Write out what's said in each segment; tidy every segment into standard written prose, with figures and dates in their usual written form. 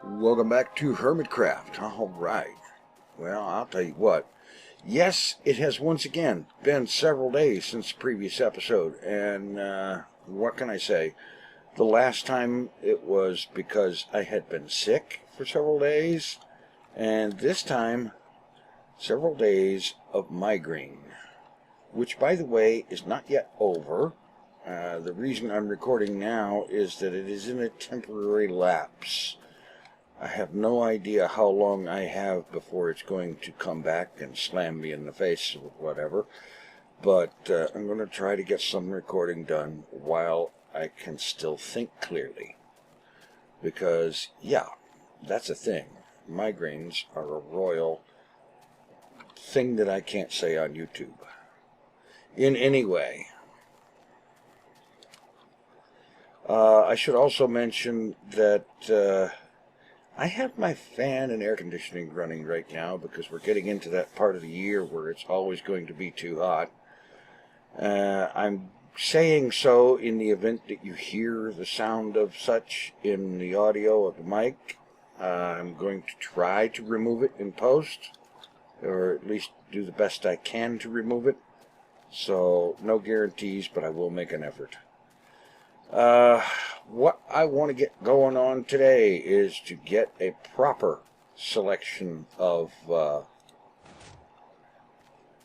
Welcome back to Hermitcraft. All right. Well, I'll tell you what. Yes, it has once again been several days since the previous episode, and what can I say? The last time it was because I had been sick for several days, and this time, several days of migraine, which, by the way, is not yet over. The reason I'm recording now is that it is in a temporary lapse. I have no idea how long I have before it's going to come back and slam me in the face or whatever, but I'm going to try to get some recording done while I can still think clearly. Because, yeah, that's a thing. Migraines are a royal thing that I can't say on YouTube. In any way, I should also mention that I have my fan and air conditioning running right now because we're getting into that part of the year where it's always going to be too hot. I'm saying so in the event that you hear the sound of such in the audio of the mic. I'm going to try to remove it in post, or at least do the best I can to remove it. So, no guarantees, but I will make an effort. What I want to get going on today is to get a proper selection of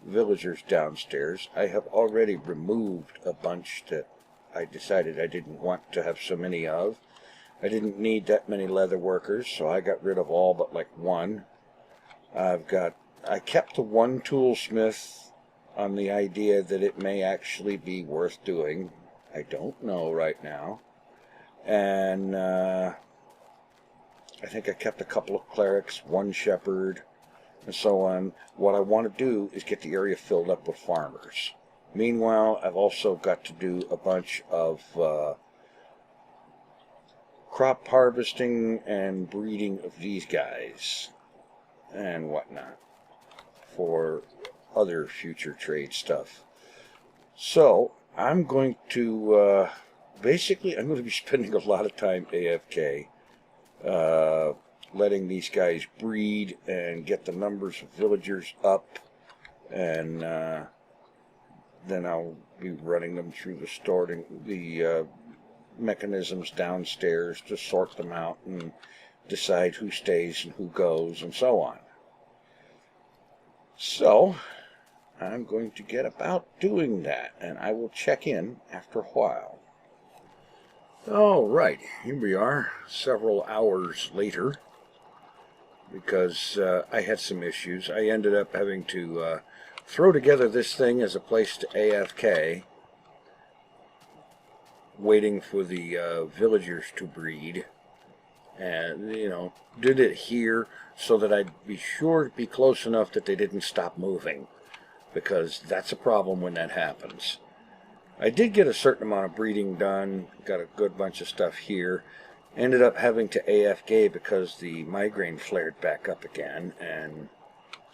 villagers downstairs. I have already removed a bunch that I decided I didn't want to have so many of. I didn't need that many leather workers, so I got rid of all but like one. I kept the one toolsmith on the idea that it may actually be worth doing. I don't know right now. And I think I kept a couple of clerics, one shepherd, and so on. What I want to do is get the area filled up with farmers. Meanwhile, I've also got to do a bunch of crop harvesting and breeding of these guys and whatnot for other future trade stuff. So, I'm going to, basically, I'm going to be spending a lot of time AFK, letting these guys breed and get the numbers of villagers up, and then I'll be running them through the mechanisms downstairs to sort them out and decide who stays and who goes and so on. So, I'm going to get about doing that, and I will check in after a while. All right, here we are, several hours later, because I had some issues. I ended up having to throw together this thing as a place to AFK, waiting for the villagers to breed, and, you know, did it here so that I'd be sure to be close enough that they didn't stop moving, because that's a problem when that happens. I did get a certain amount of breeding done, got a good bunch of stuff here, ended up having to AFK because the migraine flared back up again, and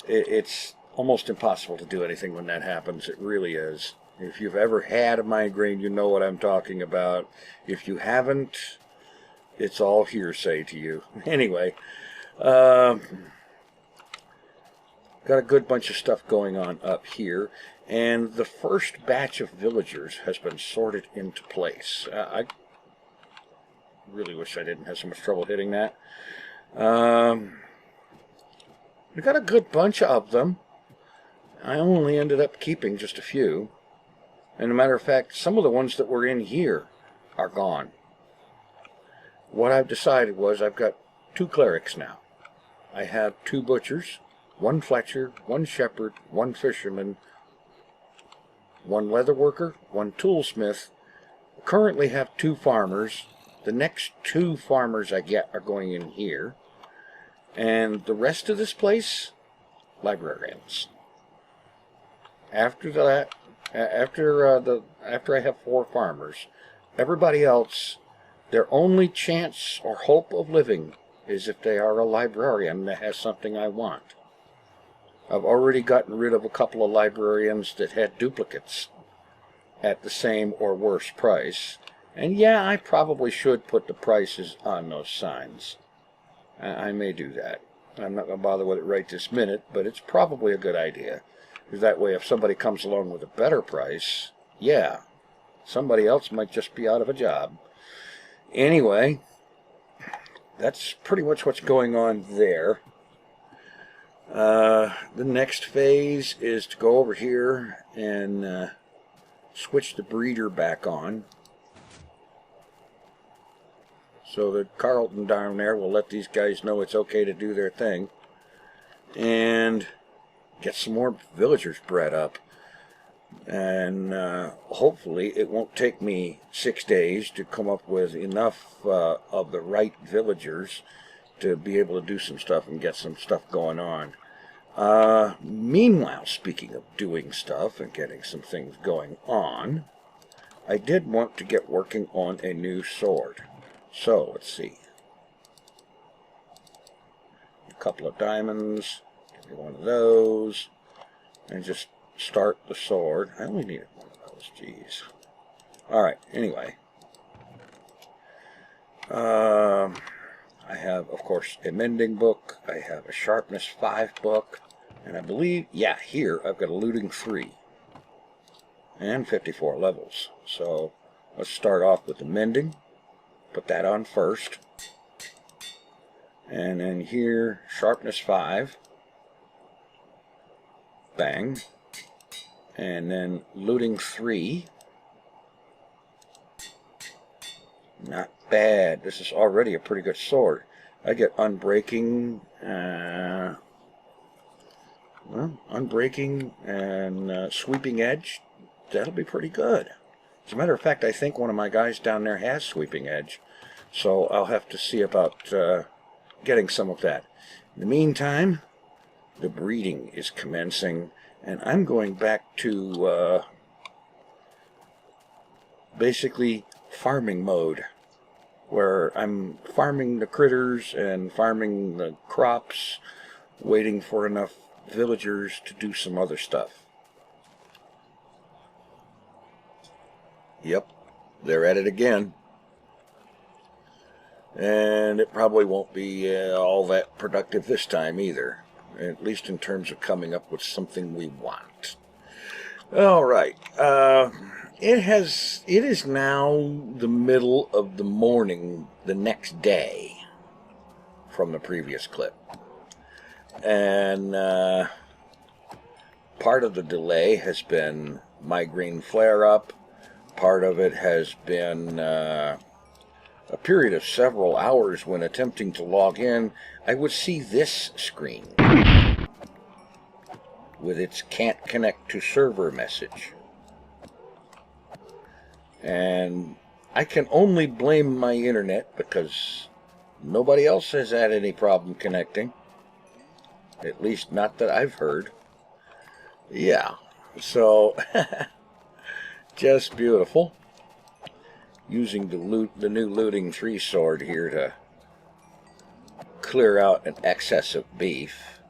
it's almost impossible to do anything when that happens. It really is. If you've ever had a migraine, you know what I'm talking about. If you haven't, it's all hearsay to you. Anyway, got a good bunch of stuff going on up here, and the first batch of villagers has been sorted into place. I really wish I didn't have so much trouble hitting that. We got a good bunch of them. I only ended up keeping just a few. And as a matter of fact, some of the ones that were in here are gone. What I've decided was I've got 2 clerics now. I have 2 butchers, 1 Fletcher, 1 shepherd, 1 fisherman, 1 leather worker, 1 toolsmith. Currently have 2 farmers. The next 2 farmers I get are going in here. And the rest of this place, librarians. After that, after I have 4 farmers, everybody else, their only chance or hope of living is if they are a librarian that has something I want. I've already gotten rid of a couple of librarians that had duplicates at the same or worse price. And yeah, I probably should put the prices on those signs. I may do that. I'm not going to bother with it right this minute, but it's probably a good idea. Because that way, if somebody comes along with a better price, yeah, somebody else might just be out of a job. Anyway, that's pretty much what's going on there. The next phase is to go over here and switch the breeder back on. So that Carlton down there will let these guys know it's okay to do their thing. And get some more villagers bred up. And hopefully it won't take me 6 days to come up with enough of the right villagers to be able to do some stuff and get some stuff going on. Meanwhile, speaking of doing stuff and getting some things going on, I did want to get working on a new sword. So, let's see. A couple of diamonds, give me one of those, and just start the sword. I only needed one of those, jeez. Alright, anyway. I have, of course, a mending book. I have a sharpness 5 book. And I believe, yeah, here I've got a looting 3. And 54 levels. So, let's start off with the mending. Put that on first. And then here, sharpness 5. Bang. And then looting 3. Not bad. This is already a pretty good sword. I get unbreaking, unbreaking and sweeping edge. That'll be pretty good. As a matter of fact, I think one of my guys down there has sweeping edge. So I'll have to see about getting some of that. In the meantime, the breeding is commencing. And I'm going back to basically farming mode, where I'm farming the critters and farming the crops, waiting for enough villagers to do some other stuff. Yep, they're at it again. And it probably won't be all that productive this time either. At least in terms of coming up with something we want. All right. It is now the middle of the morning the next day from the previous clip. And part of the delay has been migraine flare-up. Part of it has been a period of several hours when attempting to log in, I would see this screen with its can't connect to server message. And I can only blame my internet because nobody else has had any problem connecting. At least not that I've heard. Yeah, so just beautiful. Using the new looting 3 sword here to clear out an excess of beef.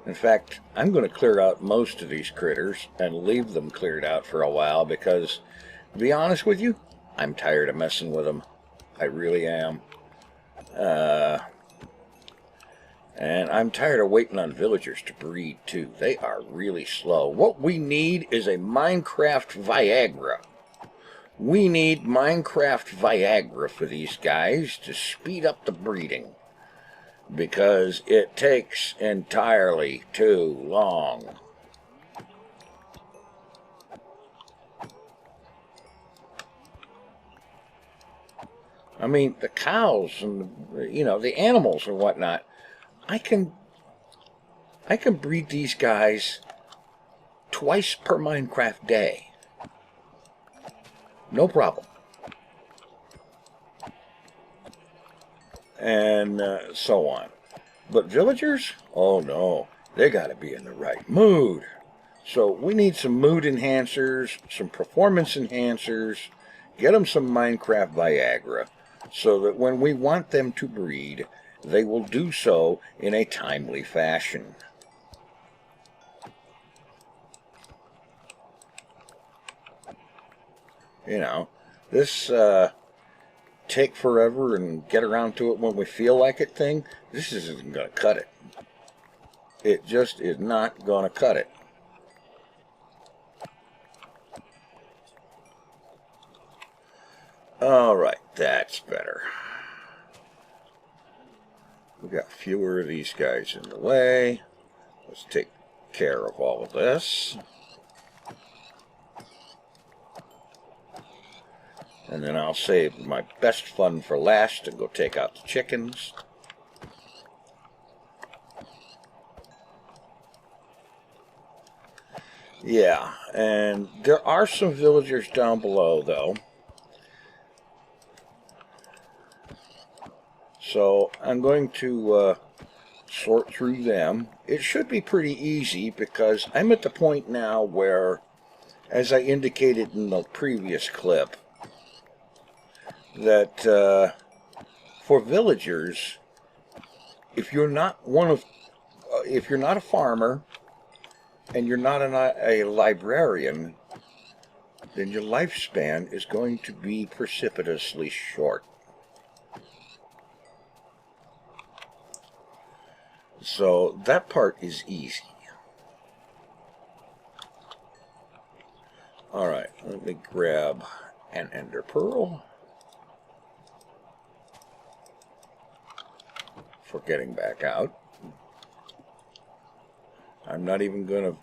In fact, I'm going to clear out most of these critters and leave them cleared out for a while because, to be honest with you, I'm tired of messing with them. I really am. And I'm tired of waiting on villagers to breed, too. They are really slow. What we need is a Minecraft Viagra. We need Minecraft Viagra for these guys to speed up the breeding. Because it takes entirely too long. I mean, the cows and, the animals and whatnot, I can breed these guys twice per Minecraft day. No problem. And so on. But villagers? Oh no, they gotta be in the right mood. So we need some mood enhancers, some performance enhancers, get them some Minecraft Viagra, so that when we want them to breed, they will do so in a timely fashion. This take forever and get around to it when we feel like it thing, this isn't going to cut it. It just is not going to cut it. Alright, that's better. We got fewer of these guys in the way. Let's take care of all of this. And then I'll save my best fun for last and go take out the chickens. Yeah, and there are some villagers down below, though. So I'm going to sort through them. It should be pretty easy because I'm at the point now where, as I indicated in the previous clip, that for villagers, if you're not a farmer and you're not a librarian, then your lifespan is going to be precipitously short. So that part is easy. Alright, let me grab an ender pearl for getting back out. I'm not even going to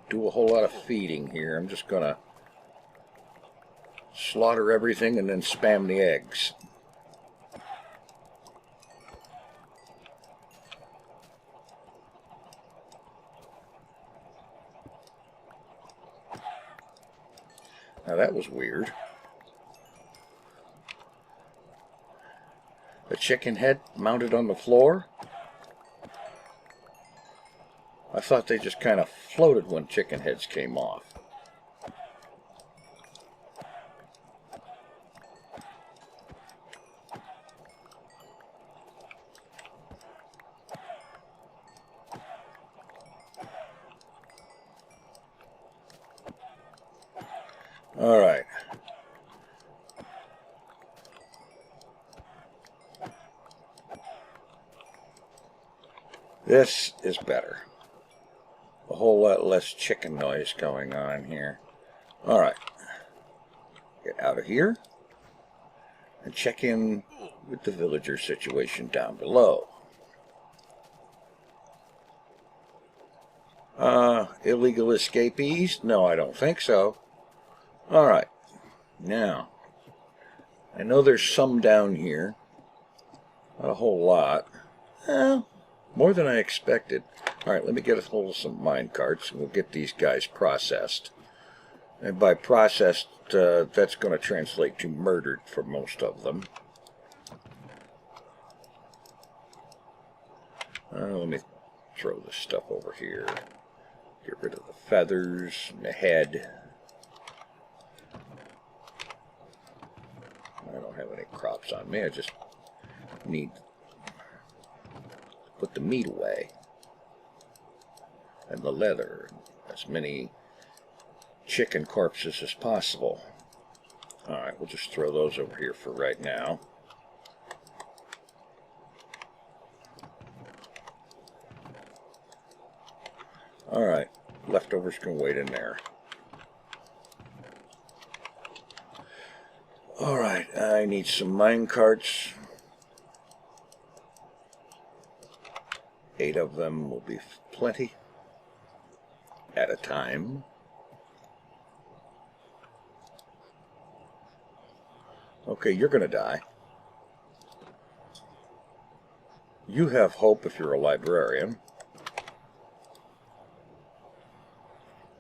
do a whole lot of feeding here. I'm just going to slaughter everything and then spam the eggs. Now that was weird. A chicken head mounted on the floor? I thought they just kind of floated when chicken heads came off. All right. This is better. A whole lot less chicken noise going on here. All right. Get out of here and check in with the villager situation down below. Illegal escapees? No, I don't think so. All right. Now, I know there's some down here. Not a whole lot. More than I expected. All right, let me get a hold of some mine carts, and we'll get these guys processed. And by processed, that's going to translate to murdered for most of them. Let me throw this stuff over here. Get rid of the feathers and the head. I don't have any crops on me. I just need to put the meat away. And the leather. As many chicken corpses as possible. Alright, we'll just throw those over here for right now. Alright, leftovers can wait in there. Alright, I need some mine carts. 8 of them will be plenty at a time. Okay, you're going to die. You have hope if you're a librarian.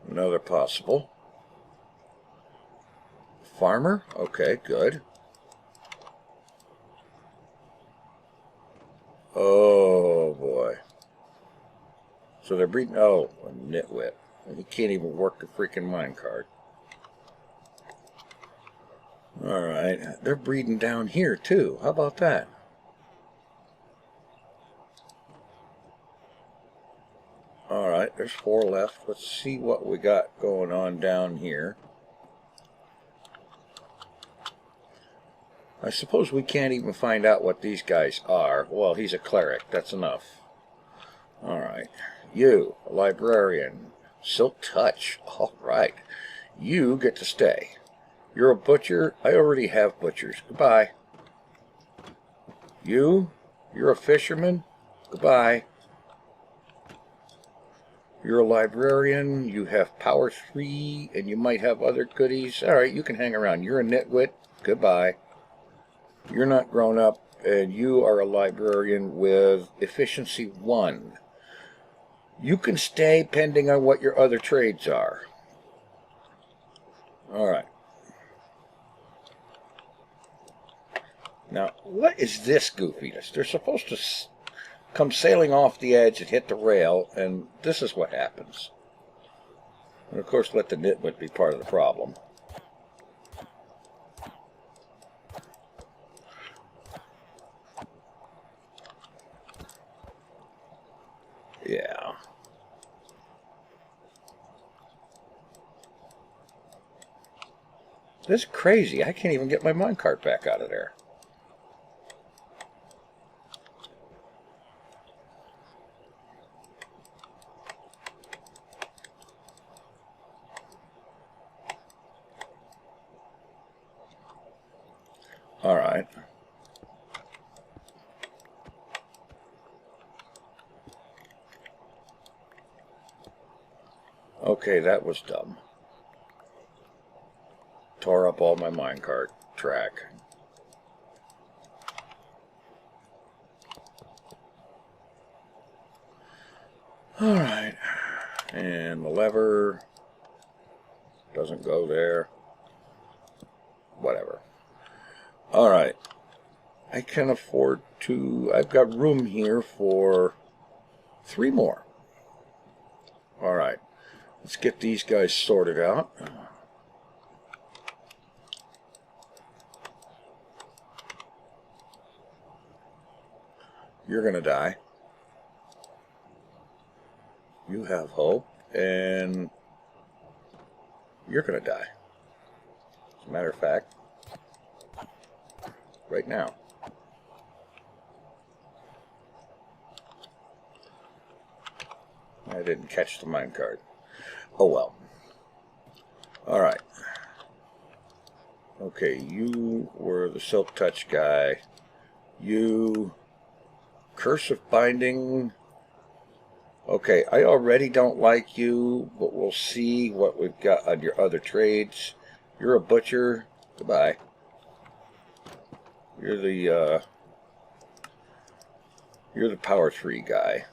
Another possible. Farmer? Okay, good. Oh, boy. So they're breeding... Oh, a nitwit. He can't even work the freaking minecart. Alright, they're breeding down here, too. How about that? Alright, there's 4 left. Let's see what we got going on down here. I suppose we can't even find out what these guys are. Well, he's a cleric. That's enough. Alright. You, a librarian. Silk touch. Alright. You get to stay. You're a butcher. I already have butchers. Goodbye. You're a fisherman. Goodbye. You're a librarian. You have power 3, and you might have other goodies. Alright, you can hang around. You're a nitwit. Goodbye. You're not grown up, and you are a librarian with efficiency 1. You can stay pending on what your other trades are. Alright. Now, what is this goofiness? They're supposed to come sailing off the edge and hit the rail, and this is what happens. And of course, let the nitwit be part of the problem. Yeah. This is crazy. I can't even get my minecart back out of there. All right. Okay, that was dumb. Tore up all my minecart track. All right. And the lever doesn't go there. Whatever. All right. I can afford to... I've got room here for 3 more. All right. Let's get these guys sorted out. You're going to die. You have hope. And you're going to die. As a matter of fact, right now. I didn't catch the minecart. Oh well. Alright. Okay, you were the silk touch guy. You... Curse of binding. Okay, I already don't like you, but we'll see what we've got on your other trades. You're a butcher. Goodbye. You're the power 3 guy.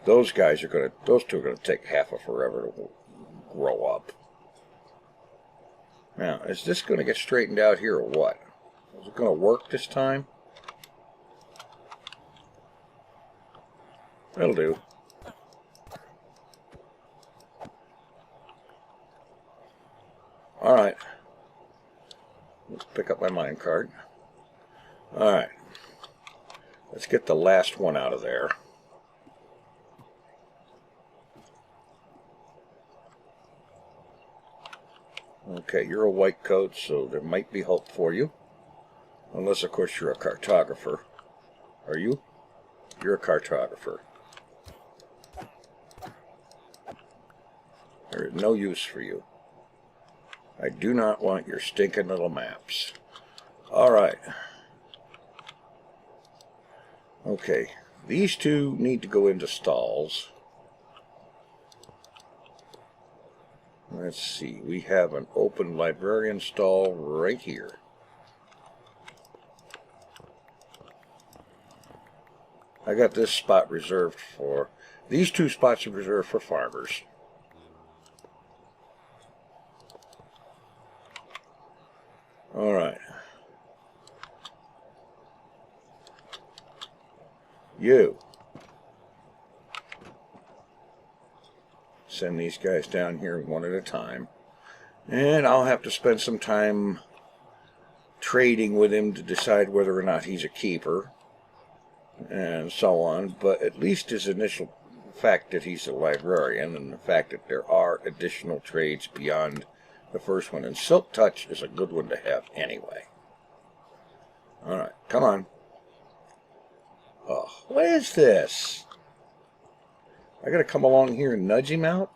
Those guys are gonna, those two are gonna take half of forever to grow up. Now, is this gonna get straightened out here or what? Is it gonna work this time? That'll do. Alright. Let's pick up my minecart. Alright. Let's get the last one out of there. Okay, you're a white coat, so there might be hope for you. Unless, of course, you're a cartographer. Are you? You're a cartographer. There is no use for you. I do not want your stinking little maps. Alright. Okay, these two need to go into stalls. Let's see, we have an open librarian stall right here. I got this spot reserved for... These 2 spots are reserved for farmers. Alright. You. Send these guys down here one at a time. And I'll have to spend some time trading with him to decide whether or not he's a keeper. And so on. But at least his initial fact that he's a librarian and the fact that there are additional trades beyond the first one. And Silk Touch is a good one to have anyway. Alright, come on. Oh, what is this? I gotta come along here and nudge him out?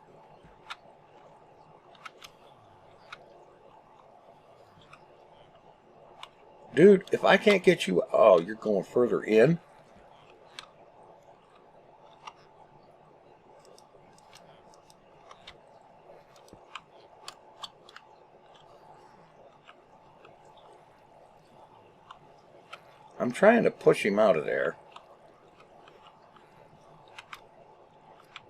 Dude, if I can't get you... Oh, you're going further in? I'm trying to push him out of there.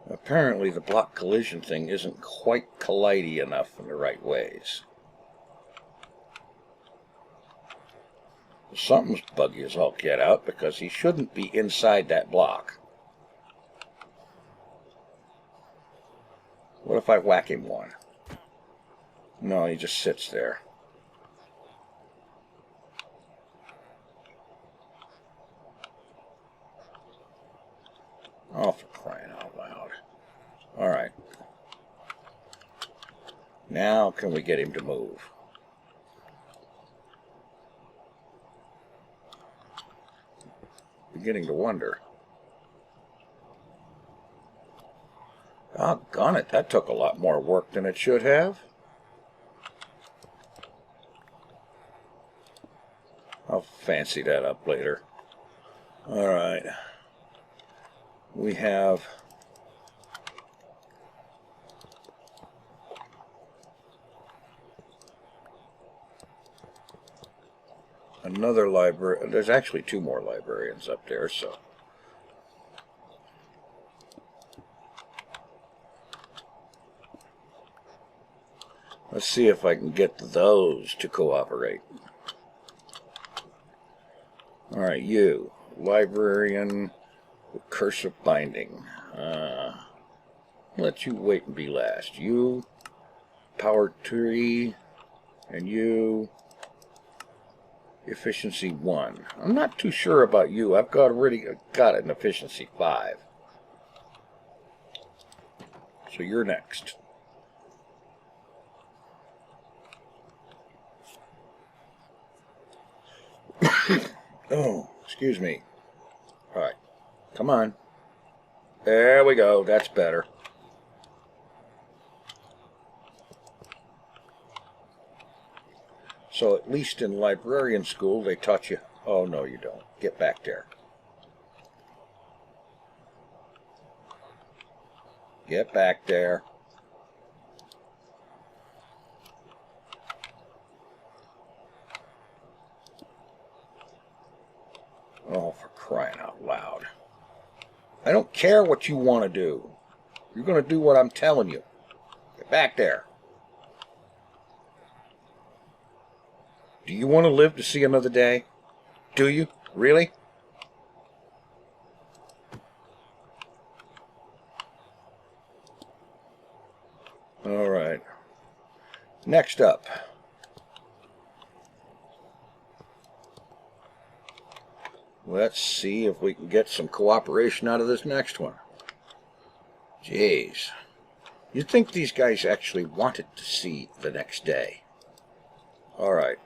Apparently the block collision thing isn't quite collidey enough in the right ways. Something's buggy as all get out because he shouldn't be inside that block. What if I whack him one? No, he just sits there. Oh, for crying out loud. Alright. Now can we get him to move? Beginning to wonder. Doggone it, that took a lot more work than it should have. I'll fancy that up later. Alright. We have another library. There's actually 2 more librarians up there, so let's see if I can get those to cooperate. Alright, you, librarian with cursive binding. Let you wait and be last. You, power 3, and you, efficiency 1. I'm not too sure about you. I've already got an efficiency 5. So you're next. Oh, excuse me. Alright, come on. There we go, that's better. So at least in librarian school they taught you... Oh, no you don't. Get back there. Get back there. Oh, for crying out loud. I don't care what you want to do. You're going to do what I'm telling you. Get back there. Do you want to live to see another day? Do you? Really? All right. Next up. Let's see if we can get some cooperation out of this next one. Jeez. You'd think these guys actually wanted to see the next day. Alright.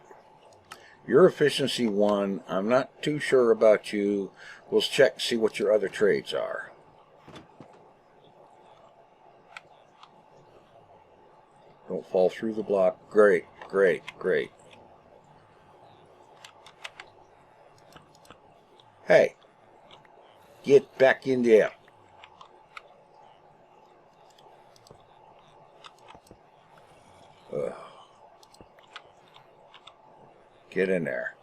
Your efficiency 1. I'm not too sure about you. We'll check and see what your other trades are. Don't fall through the block. Great, great, great. Hey, get back in there. Ugh. Get in there.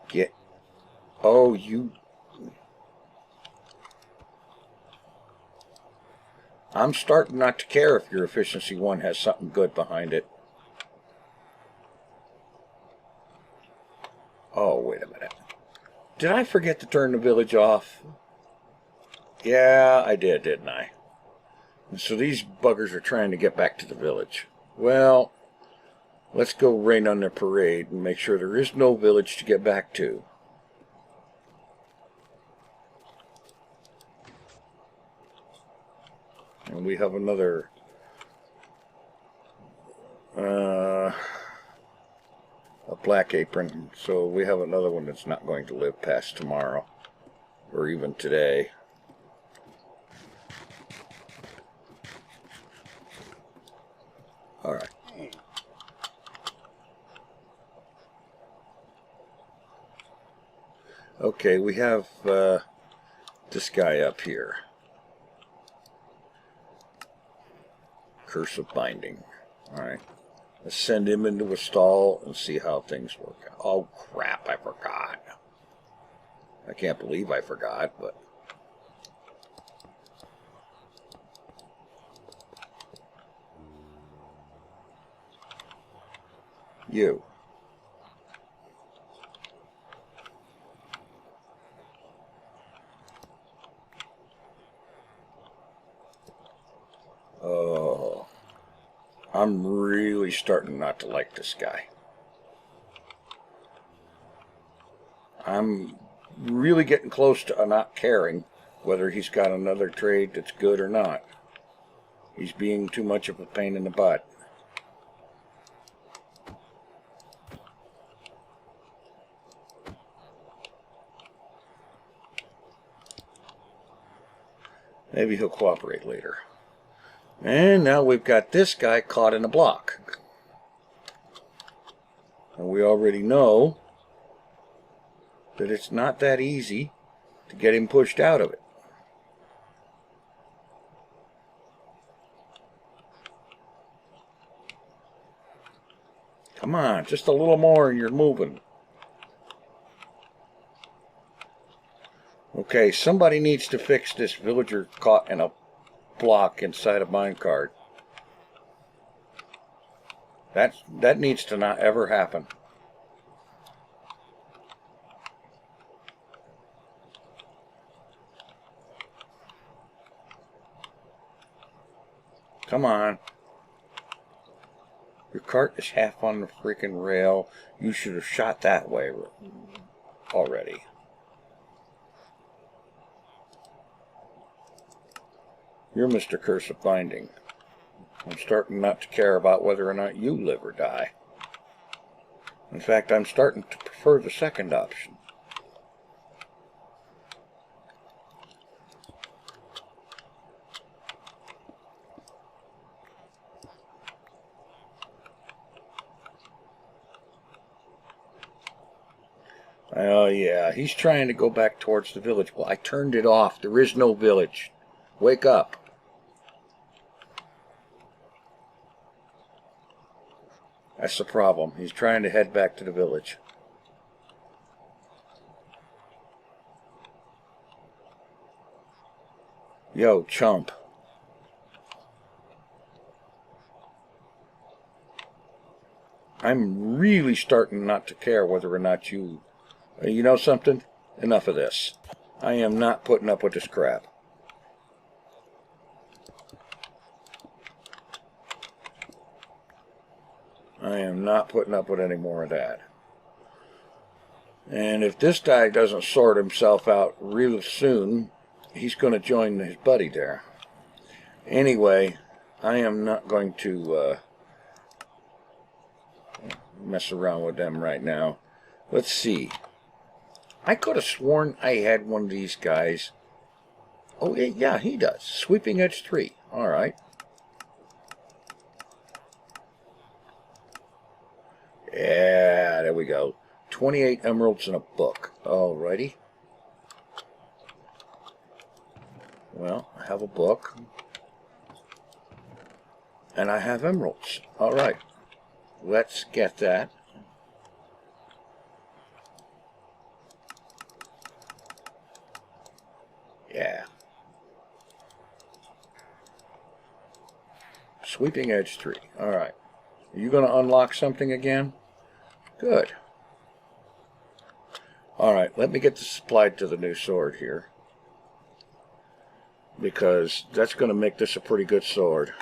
Get... Oh, you... I'm starting not to care if your efficiency 1 has something good behind it. Oh, wait a minute. Did I forget to turn the village off? Yeah, I did, didn't I? And so these buggers are trying to get back to the village. Well, let's go rain on their parade and make sure there is no village to get back to. And we have another... a black apron, so we have another one that's not going to live past tomorrow or even today. All right. Okay, we have this guy up here. Curse of Binding. All right. Let's send him into a stall and see how things work out. Oh, crap, I forgot. I can't believe I forgot, but... You. Oh, I'm really starting not to like this guy. I'm really getting close to not caring whether he's got another trade that's good or not. He's being too much of a pain in the butt. Maybe he'll cooperate later. And now we've got this guy caught in a block. And we already know that it's not that easy to get him pushed out of it. Come on, just a little more and you're moving. Okay, somebody needs to fix this villager caught in a block inside a minecart. That needs to not ever happen. Come on. Your cart is half on the freaking rail. You should have shot that way already. You're Mr. Curse of Binding. I'm starting not to care about whether or not you live or die. In fact, I'm starting to prefer the second option. Oh yeah, he's trying to go back towards the village. Well, I turned it off. There is no village. Wake up. That's the problem. He's trying to head back to the village. Yo, chump. I'm really starting not to care whether or not you... You know something? Enough of this. I am not putting up with this crap. I am not putting up with any more of that. And if this guy doesn't sort himself out real soon, he's going to join his buddy there. Anyway, I am not going to mess around with them right now. Let's see. I could have sworn I had one of these guys. Oh, yeah, he does. Sweeping Edge 3. All right. Yeah, there we go. 28 emeralds and a book. Alrighty. Well, I have a book. And I have emeralds. Alright. Let's get that. Yeah. Sweeping Edge 3. Alright. Are you going to unlock something again? Good. Alright, let me get this applied to the new sword here. Because that's going to make this a pretty good sword.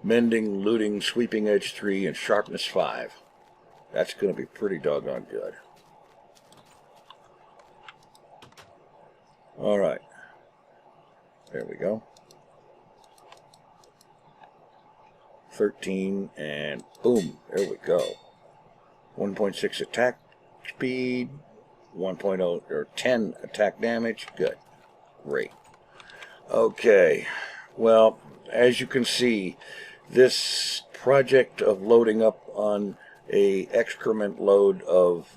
Mending, looting, sweeping edge 3, and sharpness 5. That's going to be pretty doggone good. Alright. There we go. 13, and boom, There we go. 1.6 attack speed, 1.0 or 10 attack damage. Good. Great. Okay. Well, as you can see, this project of loading up on a excrement load of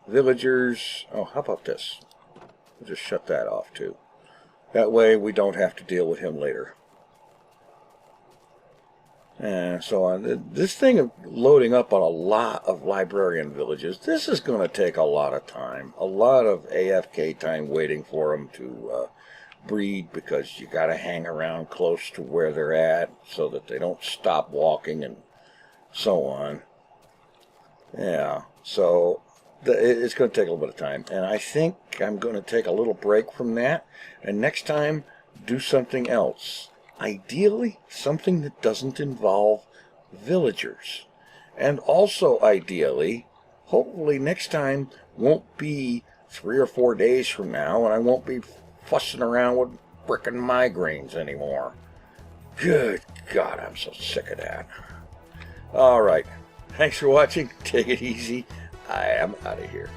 villagers. Oh, how about this? We'll just shut that off too. That way we don't have to deal with him later. And so on. This thing of loading up on a lot of librarian villages, this is going to take a lot of time. A lot of AFK time waiting for them to breed, because you got to hang around close to where they're at so that they don't stop walking and so on. Yeah, so it's going to take a little bit of time. And I think I'm going to take a little break from that. And next time, do something else. Ideally, something that doesn't involve villagers. And also, ideally, hopefully next time won't be 3 or 4 days from now, and I won't be fussing around with frickin' migraines anymore. Good God, I'm so sick of that. All right. Thanks for watching. Take it easy. I am out of here.